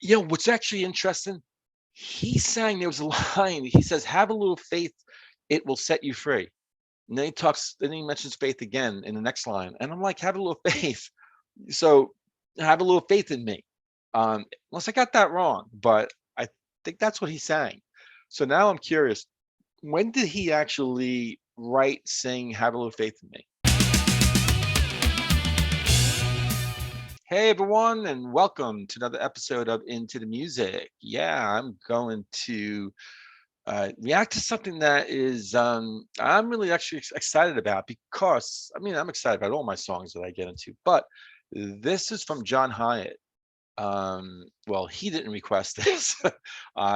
What's actually interesting, he sang there was a line, he says, "Have a little faith, it will set you free." And then he mentions faith again in the next line. And I'm like, have a little faith. So have a little faith in me. Unless I got that wrong, but I think that's what he sang. So now I'm curious, when did he actually write, sing, have a little faith in me? Hey everyone, and welcome to another episode of Into the Music. Yeah, I'm going to react to something that is I'm really actually excited about because I'm excited about all my songs that I get into, but this is from John Hiatt. Well, he didn't request this.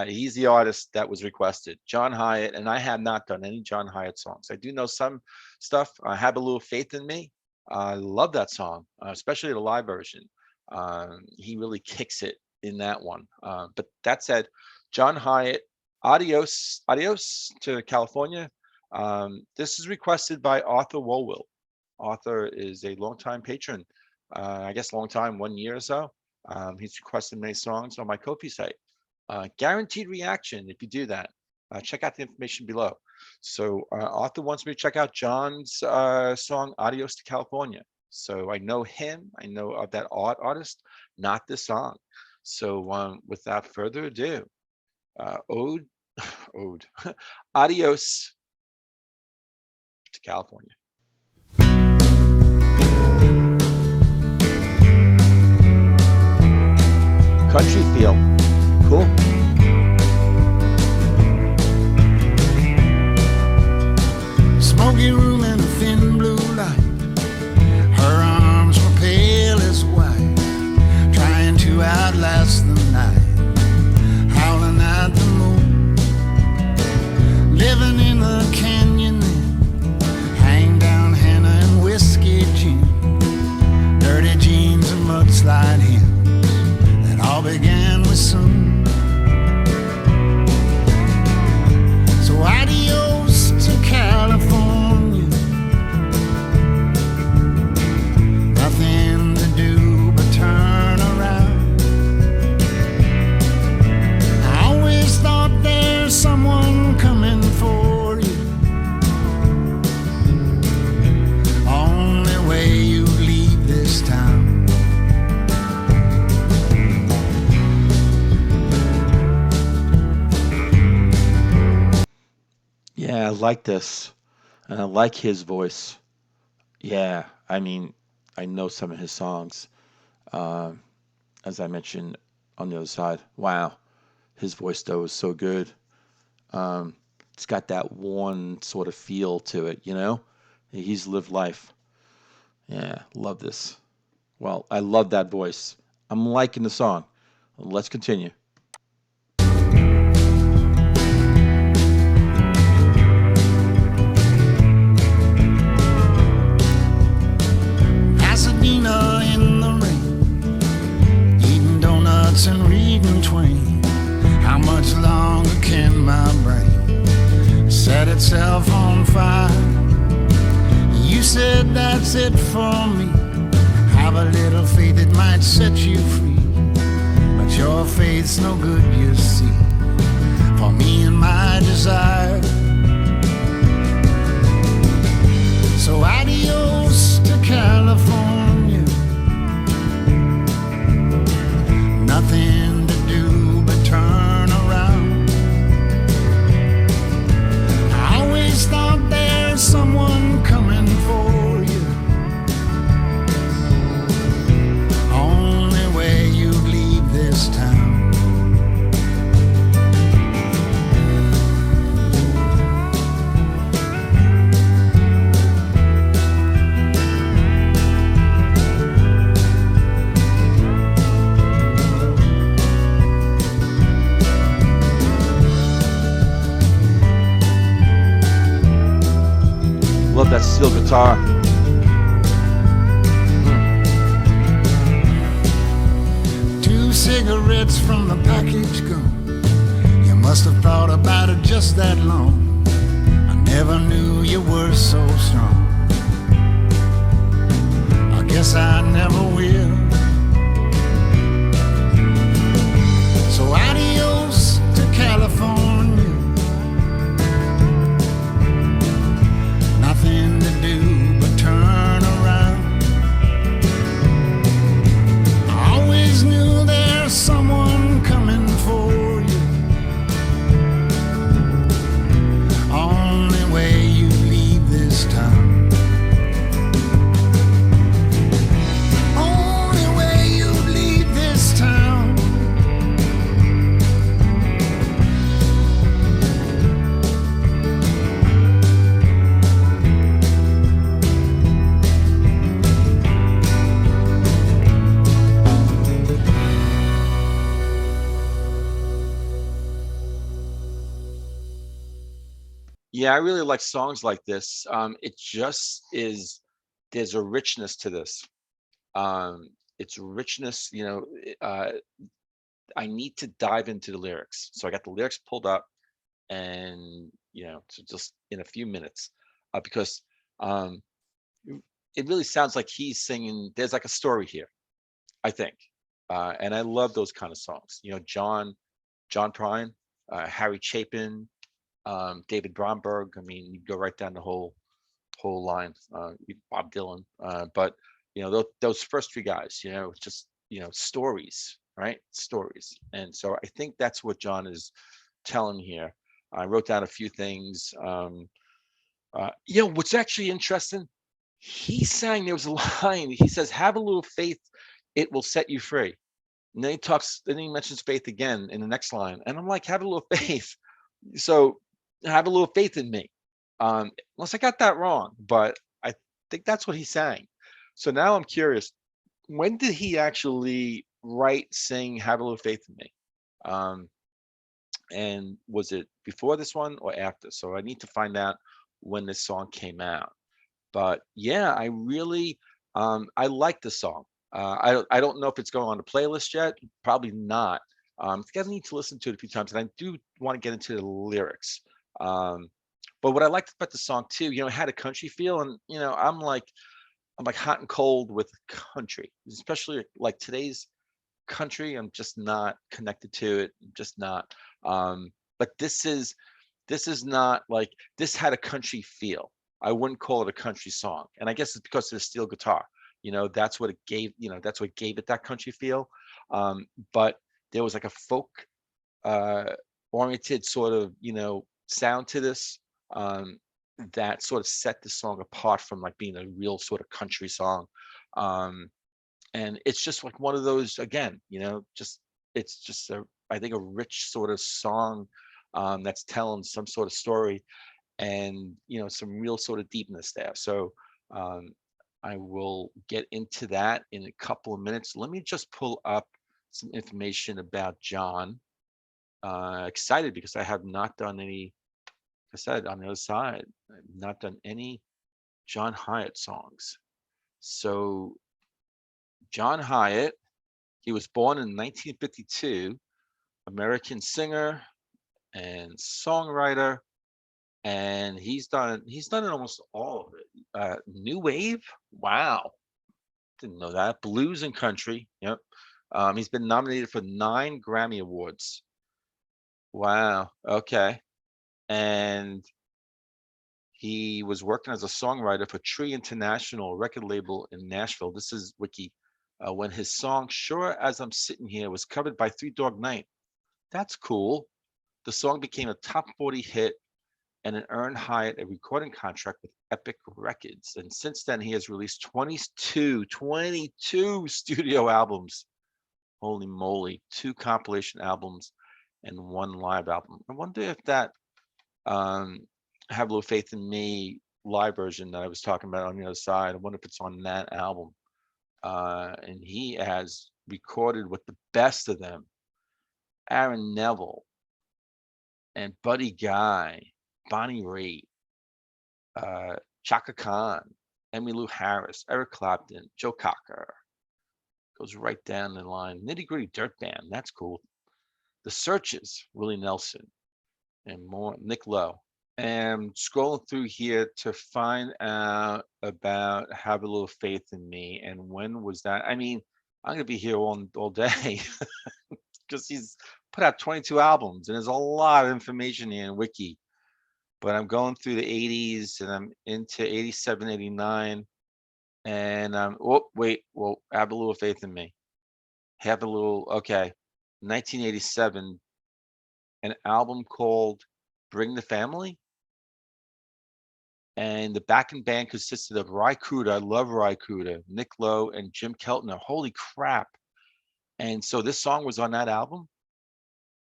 He's the artist that was requested, John Hiatt, and I have not done any John Hiatt songs. I do know some stuff. I Have a Little Faith in Me. I love that song, especially the live version. He really kicks it in that one. But that said, John Hiatt, Adios, Adios to California. This is requested by Arthur Wolwill. Arthur is a longtime patron. I guess long time, 1 year or so. He's requested many songs on my Ko-fi site. Guaranteed reaction if you do that. Check out the information below. So Arthur wants me to check out John's song Adios to California. So I know him, I know of that artist, not this song. So without further ado, ode, Adios to California. Country feel, cool. Smoky room in a thin blue light. Her arms were pale as white, trying to outlast the night, howling at the moon. Living in the canyon then, hang down henna and whiskey gin, dirty jeans and mudslide hymns. It all began with soon. So adios to California. Nothing to do but turn around. I always thought there's someone coming for you. Only way you leave this town. Yeah, I like this. And I like his voice. Yeah, I know some of his songs. Um, as I mentioned on the other side. Wow, his voice though is so good. Um, it's got that one sort of feel to it, you know? He's lived life. Yeah, love this. Well, I love that voice. I'm liking the song. Let's continue. Pasadena in the rain, eating donuts and reading Twain. How much longer can my brain set itself on fire? You said that's it for me. Have a little faith, it might set you free. But your faith's no good, you see, for me and my desire. So adios to California. Nothing to do but turn around. I always thought there's someone coming for you. Only way you leave this town. Love that steel guitar. Two cigarettes from the package gone. You must have thought about it just that long. I never knew you were so strong. I guess I never will. Yeah, I really like songs like this. It just is. There's a richness to this. It's richness. I need to dive into the lyrics, so I got the lyrics pulled up, and so just in a few minutes, because um, it really sounds like he's singing. There's like a story here, I think, and I love those kind of songs. John Prine, Harry Chapin, David Bromberg. I mean, you go right down the whole line. Bob Dylan, but those first three guys, just stories, right? Stories, and so I think that's what John is telling here. I wrote down a few things. What's actually interesting, he sang, there was a line, he says, "Have a little faith, it will set you free." And then he mentions faith again in the next line. And I'm like, have a little faith. So have a little faith in me. Unless I got that wrong, but I think that's what he sang. So now I'm curious, when did he actually write, sing, have a little faith in me? Um, and was it before this one or after? So I need to find out when this song came out. But yeah, I like the song. I don't know if it's going on the playlist yet. Probably not. I think I need to listen to it a few times, and I do want to get into the lyrics. Um, but what I liked about the song too, it had a country feel, and I'm like hot and cold with country, especially like today's country. I'm just not connected to it. I'm just not. But this is not like, this had a country feel. I wouldn't call it a country song, and I guess it's because of the steel guitar. That's what it gave. That's what gave it that country feel. But there was like a folk uh, oriented sort of sound to this, um, that sort of set the song apart from like being a real sort of country song. Um, and it's just like one of those, again, just it's just I think a rich sort of song, that's telling some sort of story, and some real sort of deepness there. So um, I will get into that in a couple of minutes. Let me just pull up some information about John. Excited because I have not done any. Like I said, on the other side, I've not done any John Hiatt songs. So John Hiatt, he was born in 1952, American singer and songwriter, and he's done almost all of it. New wave, wow, didn't know that. Blues and country, yep. He's been nominated for 9 Grammy Awards. Wow, okay. And he was working as a songwriter for Tree International, a record label in Nashville. This is Wiki. When his song "Sure as I'm Sitting Here" was covered by Three Dog Night. That's cool. The song became a top 40 hit, and it earned Hiatt a recording contract with Epic Records. And since then, he has released 22 studio albums. Holy moly, 2 compilation albums and 1 live album. I wonder if that um, Have a Little Faith in Me live version that I was talking about on the other side, I wonder if it's on that album. And he has recorded with the best of them: Aaron Neville and Buddy Guy, Bonnie Raitt, Chaka Khan, Emmylou Harris, Eric Clapton, Joe Cocker. Goes right down the line. Nitty Gritty Dirt Band, that's cool. The Searchers, Willie Nelson, and more. Nick Lowe. And scrolling through here to find out about Have a Little Faith in Me, and when was that? I mean, I'm gonna be here all day because he's put out 22 albums, and there's a lot of information here in Wiki. But I'm going through the 80s, and I'm into 87, 89, and oh wait, well, Have a Little Faith in Me. Have a little, okay. 1987, an album called Bring the Family. And the backing band consisted of Ry Cooder, I love Ry Cooder, Nick Lowe, and Jim Keltner. Holy crap. And so this song was on that album?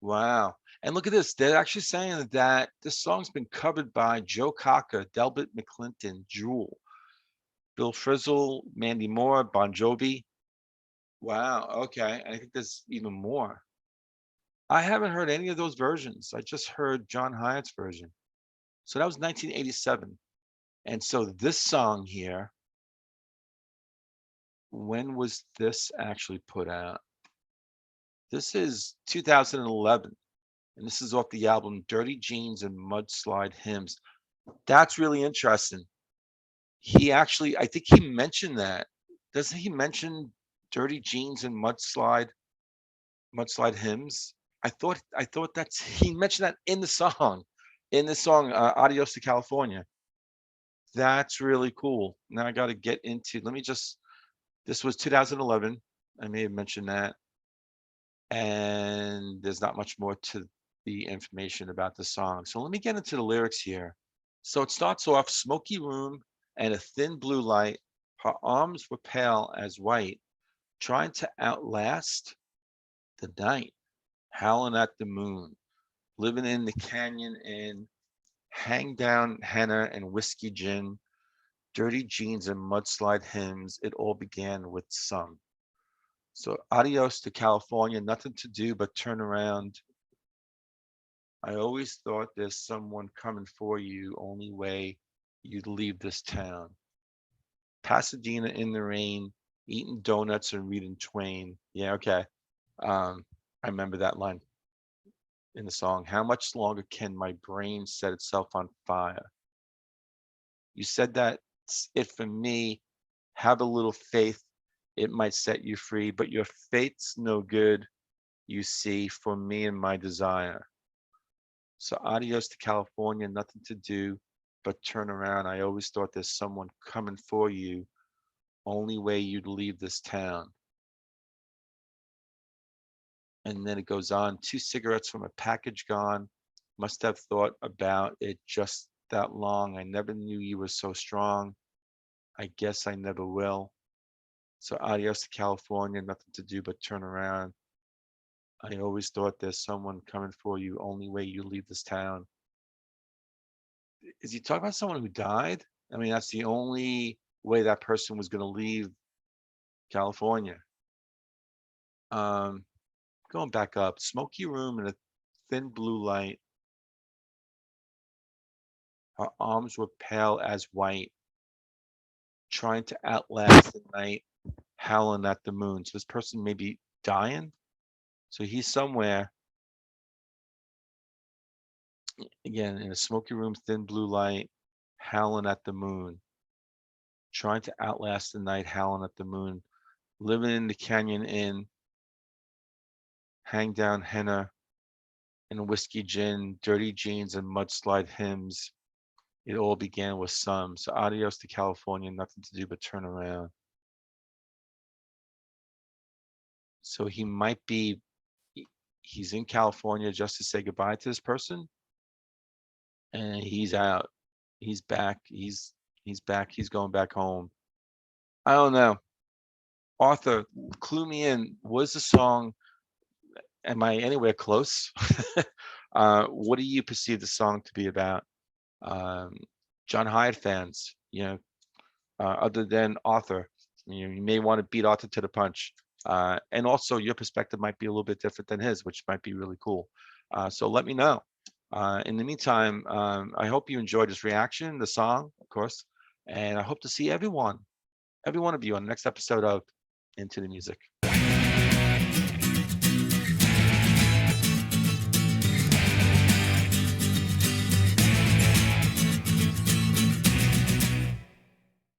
Wow. And look at this. They're actually saying that this song's been covered by Joe Cocker, Delbert McClinton, Jewel, Bill Frisell, Mandy Moore, Bon Jovi. Wow. Okay. I think there's even more. I haven't heard any of those versions. I just heard John Hyatt's version. So that was 1987. And so this song here, when was this actually put out? This is 2011, and this is off the album Dirty Jeans and Mudslide Hymns. That's really interesting. He actually, I think he mentioned that. Doesn't he mention Dirty Jeans and Mudslide Hymns? I thought that's he mentioned that in the song Adios to California. That's really cool. Now I got to get into. Let me just. This was 2011. I may have mentioned that, and there's not much more to the information about the song. So let me get into the lyrics here. So it starts off smoky room and a thin blue light. Her arms were pale as white, trying to outlast the night, howling at the moon, living in the canyon in hang down henna and whiskey gin, dirty jeans and mudslide hymns. It all began with some. So adios to California, nothing to do but turn around. I always thought there's someone coming for you, only way you'd leave this town. Pasadena in the rain, eating donuts and reading Twain. Yeah, okay. I remember that line in the song. How much longer can my brain set itself on fire? You said that's it for me. Have a little faith. It might set you free, but your faith's no good, you see, for me and my desire. So adios to California, nothing to do but turn around. I always thought there's someone coming for you. Only way you'd leave this town. And then it goes on, 2 cigarettes from a package gone. Must have thought about it just that long. I never knew you were so strong. I guess I never will. So adios to California, nothing to do but turn around. I always thought there's someone coming for you. Only way you leave this town. Is he talking about someone who died? I mean, that's the only way that person was going to leave California. Um, Going back up, smoky room and a thin blue light. Her arms were pale as white, trying to outlast the night, howling at the moon. So this person may be dying. So he's somewhere, again, in a smoky room, thin blue light, howling at the moon, trying to outlast the night, howling at the moon, living in the canyon inn, hang down henna and whiskey gin, dirty jeans and mudslide hymns. It all began with some. So adios to California, nothing to do but turn around. So he might be, he's in California just to say goodbye to this person, and he's out. He's back. He's back. He's going back home. I don't know. Arthur, clue me in. Was the song? Am I anywhere close? What do you perceive the song to be about? Um, John Hiatt fans, other than Arthur, you may want to beat Arthur to the punch. And also, your perspective might be a little bit different than his, which might be really cool. So let me know. In the meantime, I hope you enjoyed this reaction, the song, of course, and I hope to see every one of you on the next episode of Into the Music.